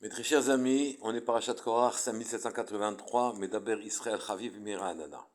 Mes très chers amis, on est Parashat Korach 5783, Medaber Israël Chaviv Mira Anana.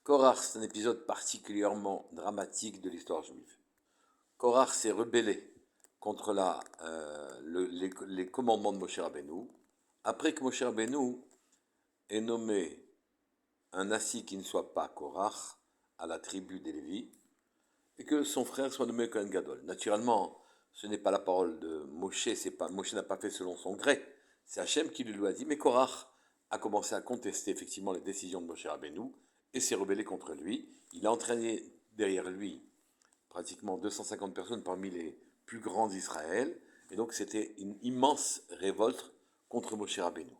Korach, c'est un épisode particulièrement dramatique de l'histoire juive. Korach s'est rebellé contre les commandements de Moshe Rabbeinu, après que Moshe Rabbeinu ait nommé un Nassi qui ne soit pas Korach à la tribu des Lévis, et que son frère soit nommé Kohen Gadol. Naturellement, ce n'est pas la parole de Moshe, Moshe n'a pas fait selon son gré, c'est Hachem qui lui a dit, mais Korach a commencé à contester effectivement les décisions de Moshe Rabbeinu et s'est rebellé contre lui. Il a entraîné derrière lui pratiquement 250 personnes parmi les plus grands d'Israël, et donc c'était une immense révolte contre Moshe Rabbeinu.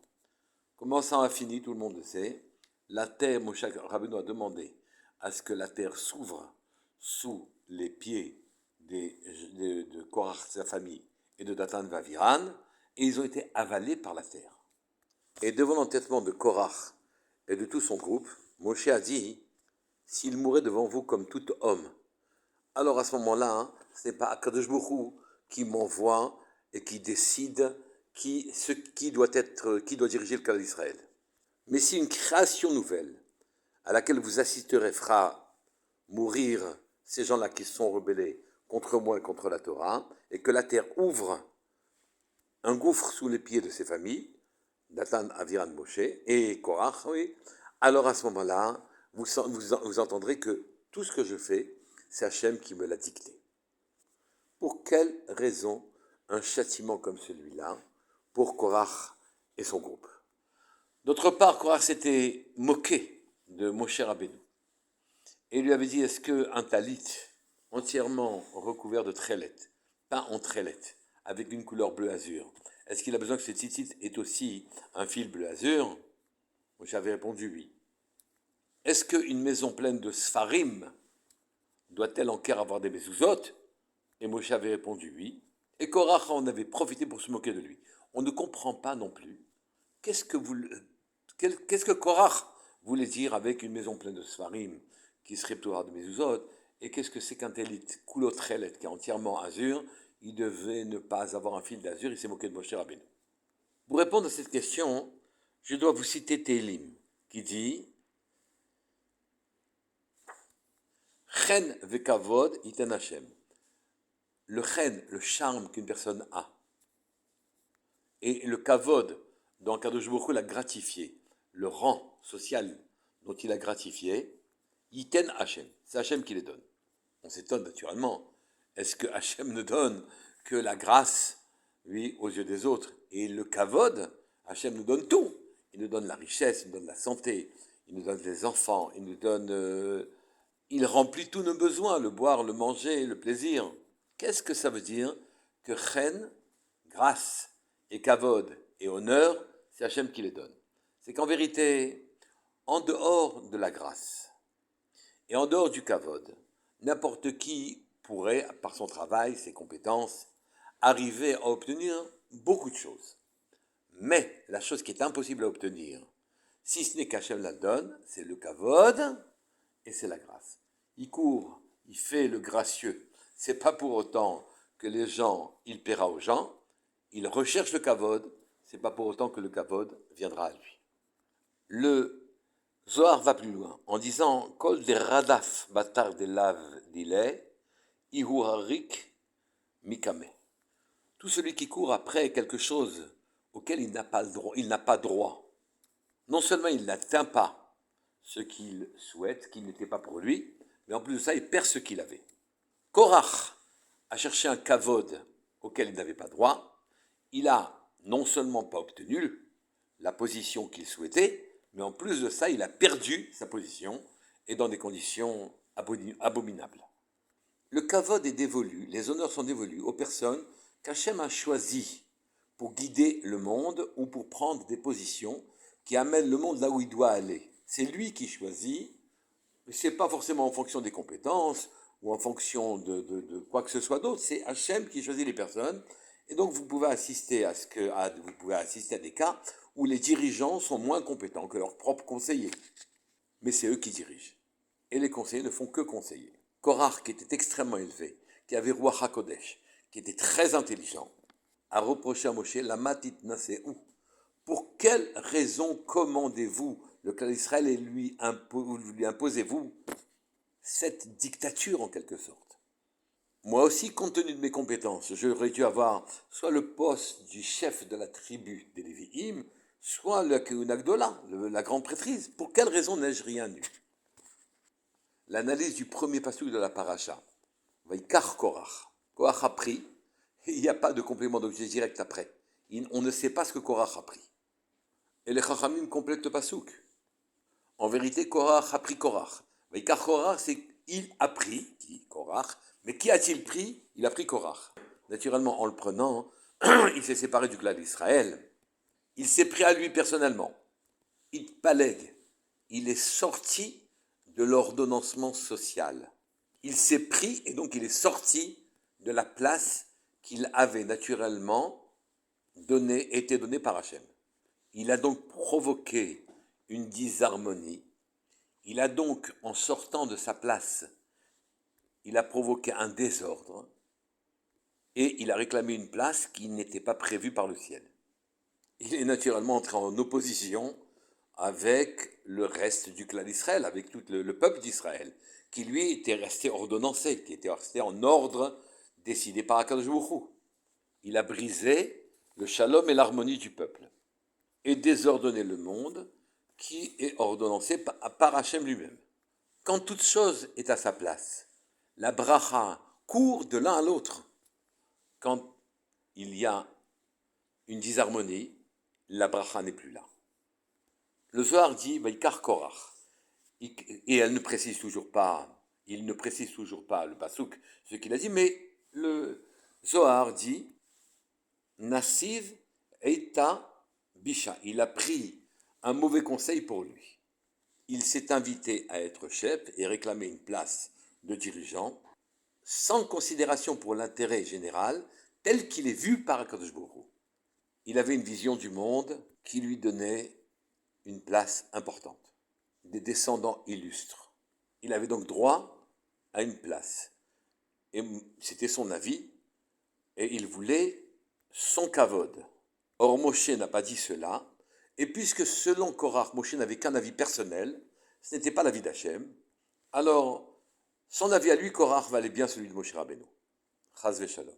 Comment ça a fini, tout le monde le sait. La terre, Moshe Rabbeinu a demandé à ce que la terre s'ouvre sous les pieds de Korach, sa famille, et de Datan Vaviran, et ils ont été avalés par la terre. Et devant l'entêtement de Korach et de tout son groupe, Moshe a dit, s'il mourait devant vous comme tout homme, alors à ce moment-là, ce n'est pas Akadosh Baruch Hu qui m'envoie et qui décide qui doit diriger le cas d'Israël. Mais si une création nouvelle à laquelle vous assisterez fera mourir ces gens-là qui se sont rebellés contre moi et contre la Torah, et que la terre ouvre un gouffre sous les pieds de ces familles, Datan, Aviran, Moshe et Korach, oui, alors à ce moment-là, vous entendrez que tout ce que je fais, c'est Hachem qui me l'a dicté. Pour quelle raison un châtiment comme celui-là pour Korach et son groupe? D'autre part, Korach s'était moqué de Moshe Rabbeinu et lui avait dit, est-ce qu'un talit entièrement recouvert de trélette, peint en trélette, avec une couleur bleu azur, est-ce qu'il a besoin que ce tzitzit ait aussi un fil bleu azur? Moshe avait répondu oui. Est-ce qu'une maison pleine de sfarim doit-elle encore avoir des mezuzot? Et Moshe avait répondu oui. Et Korach en avait profité pour se moquer de lui. On ne comprend pas non plus qu'est-ce que Korach voulait dire avec une maison pleine de sfarim qui serait Torah de mezuzot, et qu'est-ce que c'est qu'un telit coulotrelet qui est entièrement azur? Il devait ne pas avoir un fil d'azur, il s'est moqué de Moshe Rabbeinu. Pour répondre à cette question, je dois vous citer Télim, qui dit Chen vekavod iten Hashem. Le chen, le charme qu'une personne a, et le kavod, dont Kadosh Baruch Hu l'a gratifié, le rang social dont il a gratifié, iten Hashem. C'est Hashem qui les donne. On s'étonne naturellement. Est-ce que Hashem ne donne que la grâce, oui, aux yeux des autres? Et le kavod, Hashem nous donne tout. Il nous donne la richesse, il nous donne la santé, il nous donne des enfants, il nous donne... il remplit tous nos besoins, le boire, le manger, le plaisir. Qu'est-ce que ça veut dire que chen, grâce, et kavod, et honneur, c'est Hashem qui les donne? C'est qu'en vérité, en dehors de la grâce, et en dehors du kavod, n'importe qui pourrait, par son travail, ses compétences, arriver à obtenir beaucoup de choses. Mais la chose qui est impossible à obtenir, si ce n'est qu'Hachem la donne, c'est le kavod et c'est la grâce. Il court, il fait le gracieux. C'est pas pour autant que les gens, il paiera aux gens. Il recherche le kavod. C'est pas pour autant que le kavod viendra à lui. Le Zohar va plus loin en disant Kol de radaf batar de lav dile ihu harik mikame. Tout celui qui court après quelque chose auquel il n'a pas droit, non seulement il n'atteint pas ce qu'il souhaite, qui n'était pas pour lui, mais en plus de ça, il perd ce qu'il avait. Korach a cherché un kavod auquel il n'avait pas droit. Il a non seulement pas obtenu la position qu'il souhaitait, mais en plus de ça, il a perdu sa position et dans des conditions abominables. Le kavod est dévolu, les honneurs sont dévolus aux personnes qu'Hachem a choisies pour guider le monde ou pour prendre des positions qui amènent le monde là où il doit aller. C'est lui qui choisit, mais ce n'est pas forcément en fonction des compétences ou en fonction de quoi que ce soit d'autre, c'est Hachem qui choisit les personnes. Et donc vous pouvez assister à des cas où les dirigeants sont moins compétents que leurs propres conseillers. Mais c'est eux qui dirigent. Et les conseillers ne font que conseiller. Korach, qui était extrêmement élevé, qui avait Ruach HaKodesh, qui était très intelligent, a reproché à Moshe, la matit naseu. Pour quelle raison commandez-vous le clan d'Israël et lui imposez-vous cette dictature en quelque sorte? Moi aussi, compte tenu de mes compétences, j'aurais dû avoir soit le poste du chef de la tribu des Lévi'im, soit le Kehuna Gdola, la grande prêtrise. Pour quelle raison n'ai-je rien eu? L'analyse du premier pasuk de la paracha. Vaikar Korach. Korach a pris, il n'y a pas de complément d'objet direct après. On ne sait pas ce que Korach a pris. Et les Chachamim complètent le pasuk. En vérité, Korach a pris Korach. Vaikar Korach, c'est il a pris, qui Korach, mais qui a-t-il pris? Il a pris Korach. Naturellement, en le prenant, il s'est séparé du clan d'Israël. Il s'est pris à lui personnellement. Itpaleg, il est sorti de l'ordonnancement social. Il s'est pris et donc il est sorti de la place qu'il avait naturellement été donnée par Hachem. Il a donc provoqué une disharmonie. Il a donc, en sortant de sa place, il a provoqué un désordre et il a réclamé une place qui n'était pas prévue par le ciel. Il est naturellement entré en opposition avec le reste du clan d'Israël, avec tout le peuple d'Israël, qui lui était resté ordonnancé, qui était resté en ordre décidé par Akadosh Baruch Hu. Il a brisé le shalom et l'harmonie du peuple et désordonné le monde qui est ordonnancé par Hachem lui-même. Quand toute chose est à sa place, la bracha court de l'un à l'autre. Quand il y a une disharmonie, la bracha n'est plus là. Le Zohar dit Vaikar Korach, et elle ne précise toujours pas, il ne précise toujours pas le pasuk, ce qu'il a dit, mais le Zohar dit Nassiv Eita Bisha. Il a pris un mauvais conseil pour lui. Il s'est invité à être chef et réclamer une place de dirigeant sans considération pour l'intérêt général tel qu'il est vu par Akadosh Baruch Hu. Il avait une vision du monde qui lui donnait une place importante, des descendants illustres. Il avait donc droit à une place. Et c'était son avis, et il voulait son kavod. Or, Moshe n'a pas dit cela, et puisque selon Korach, Moshe n'avait qu'un avis personnel, ce n'était pas l'avis d'Hachem, alors son avis à lui, Korach, valait bien celui de Moshe Rabbeinu. Chaz v'shalom.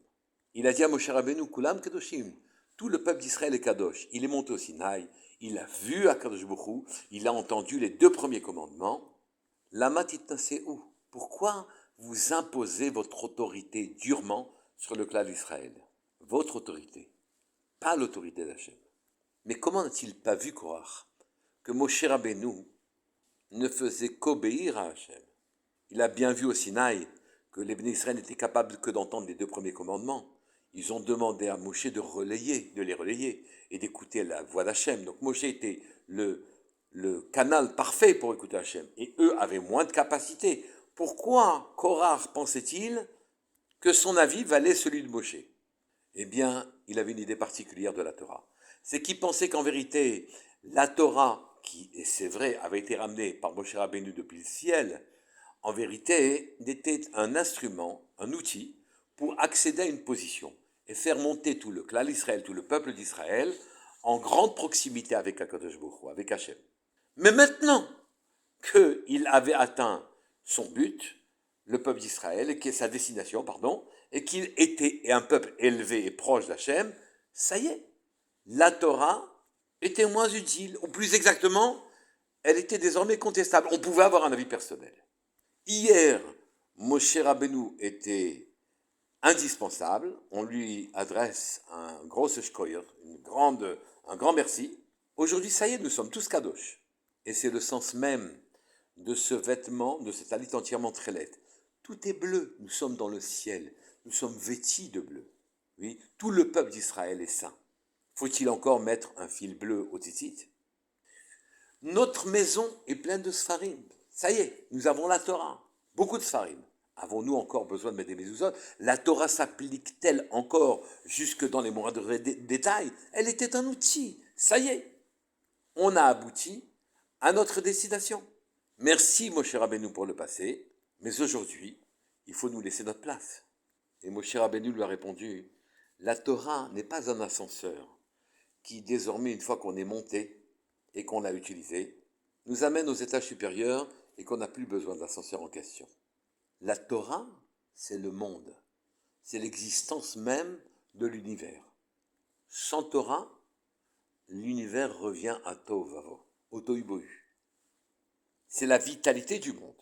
Il a dit à Moshe Rabbeinu, Kulam Kedoshim, tout le peuple d'Israël est Kadosh. Il est monté au Sinaï, il a vu Akadosh Baruch Hu, il a entendu les 2 premiers commandements. Lama titnaseu. Pourquoi vous imposez votre autorité durement sur le clan d'Israël? Votre autorité, pas l'autorité d'Hachem. Mais comment n'a-t-il pas vu, Korach, que Moshe Rabbeinu ne faisait qu'obéir à Hachem? Il a bien vu au Sinaï que les Béné Israël n'étaient capables que d'entendre les 2 premiers commandements. Ils ont demandé à Moshe de les relayer et d'écouter la voix d'Hachem. Donc Moshe était le canal parfait pour écouter Hachem. Et eux avaient moins de capacité. Pourquoi Korach pensait-il que son avis valait celui de Moshe? Eh bien, il avait une idée particulière de la Torah. C'est qu'il pensait qu'en vérité, la Torah, qui, et c'est vrai, avait été ramenée par Moshe Rabbeinu depuis le ciel, en vérité, était un instrument, un outil, pour accéder à une position et faire monter tout le clan d'Israël, tout le peuple d'Israël, en grande proximité avec Akadosh Baruch Hu, avec Hachem. Mais maintenant qu'il avait atteint son but, le peuple d'Israël, et qui est sa destination, et qu'il était un peuple élevé et proche d'Hachem, ça y est, la Torah était moins utile, ou plus exactement, elle était désormais contestable. On pouvait avoir un avis personnel. Hier, Moshe Rabbeinu était indispensable. On lui adresse un gros shkoyer, un grand merci. Aujourd'hui, ça y est, nous sommes tous kadosh. Et c'est le sens même de ce vêtement, de cet talit entièrement trélette. Tout est bleu. Nous sommes dans le ciel. Nous sommes vêtis de bleu. Oui, tout le peuple d'Israël est saint. Faut-il encore mettre un fil bleu au tzitzit? Notre maison est pleine de sfarim. Ça y est, nous avons la Torah. Beaucoup de sfarim. Avons-nous encore besoin de mettre des mezuzot? La Torah s'applique-t-elle encore jusque dans les moindres détails? Elle était un outil. Ça y est, on a abouti à notre destination. Merci Moshe Rabbeinu pour le passé, mais aujourd'hui, il faut nous laisser notre place. Et Moshe Rabbeinu lui a répondu, La Torah n'est pas un ascenseur qui, désormais, une fois qu'on est monté et qu'on l'a utilisé, nous amène aux étages supérieurs et qu'on n'a plus besoin de l'ascenseur en question. La Torah, c'est le monde, c'est l'existence même de l'univers. Sans Torah, l'univers revient à Tov Vavo, au Tohu Bohu. C'est la vitalité du monde.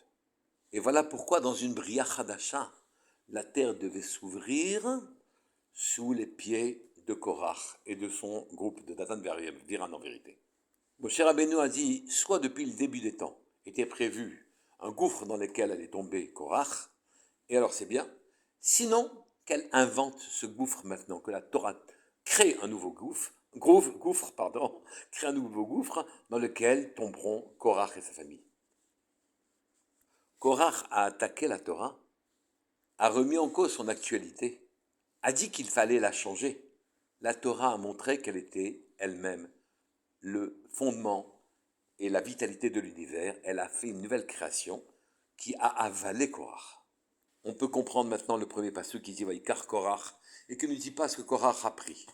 Et voilà pourquoi dans une Bria Hadasha, la terre devait s'ouvrir sous les pieds de Korach et de son groupe de Datan Viran en vérité. Moshe Rabbeinu a dit, soit depuis le début des temps était prévu un gouffre dans lequel allait tomber Korach, et alors c'est bien, sinon qu'elle invente ce gouffre maintenant, que la Torah crée un nouveau crée un nouveau gouffre dans lequel tomberont Korach et sa famille. Korach a attaqué la Torah, a remis en cause son actualité, a dit qu'il fallait la changer. La Torah a montré qu'elle était elle-même le fondement et la vitalité de l'univers. Elle a fait une nouvelle création qui a avalé Korach. On peut comprendre maintenant le premier passage qui dit Vaïkar Korach et qui ne dit pas ce que Korach a pris.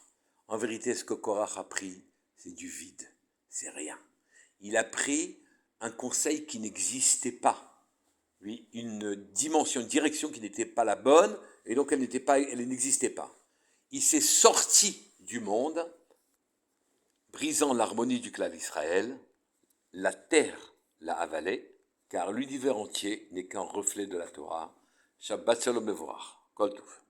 En vérité, ce que Korach a pris, c'est du vide, c'est rien. Il a pris un conseil qui n'existait pas. Oui, une dimension, une direction qui n'était pas la bonne, et donc elle n'existait pas. Il s'est sorti du monde, brisant l'harmonie du clan d'Israël, la terre l'a avalé, car l'univers entier n'est qu'un reflet de la Torah. Shabbat Shalom Mevorach. Kol Tov.